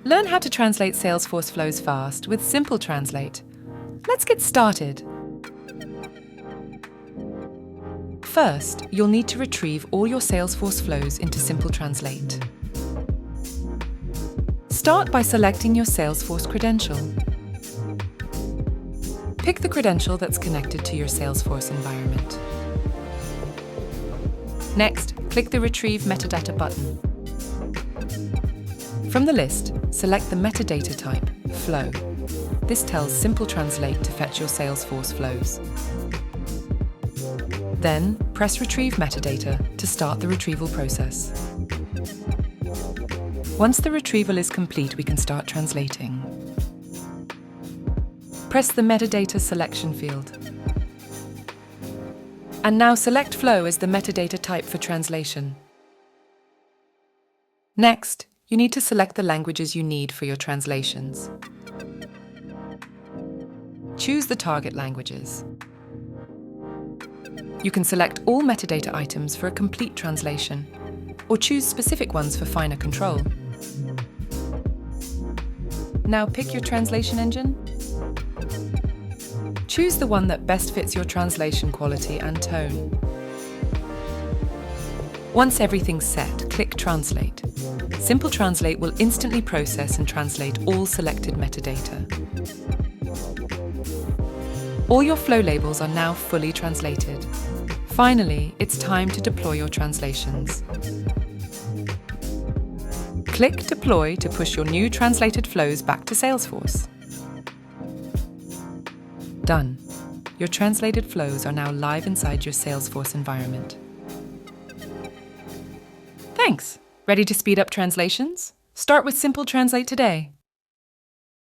Learn how to translate Salesforce Flows fast with SimpleTranslate. Let's get started. First, you'll need to retrieve all your Salesforce flows into SimpleTranslate. Start by selecting your Salesforce credential. Pick the credential that's connected to your Salesforce environment. Next, click the Retrieve Metadata button. From the list, select the metadata type, Flow. This tells SimpleTranslate to fetch your Salesforce flows. Then, press Retrieve Metadata to start the retrieval process. Once the retrieval is complete, we can start translating. Press the Metadata selection field. And now select Flow as the metadata type for translation. Next, you need to select the languages you need for your translations. Choose the target languages. You can select all metadata items for a complete translation, or choose specific ones for finer control. Now pick your translation engine. Choose the one that best fits your translation quality and tone. Once everything's set, click Translate. SimpleTranslate will instantly process and translate all selected metadata. All your flow labels are now fully translated. Finally, it's time to deploy your translations. Click Deploy to push your new translated flows back to Salesforce. Done. Your translated flows are now live inside your Salesforce environment. Thanks! Ready to speed up translations? Start with SimpleTranslate today.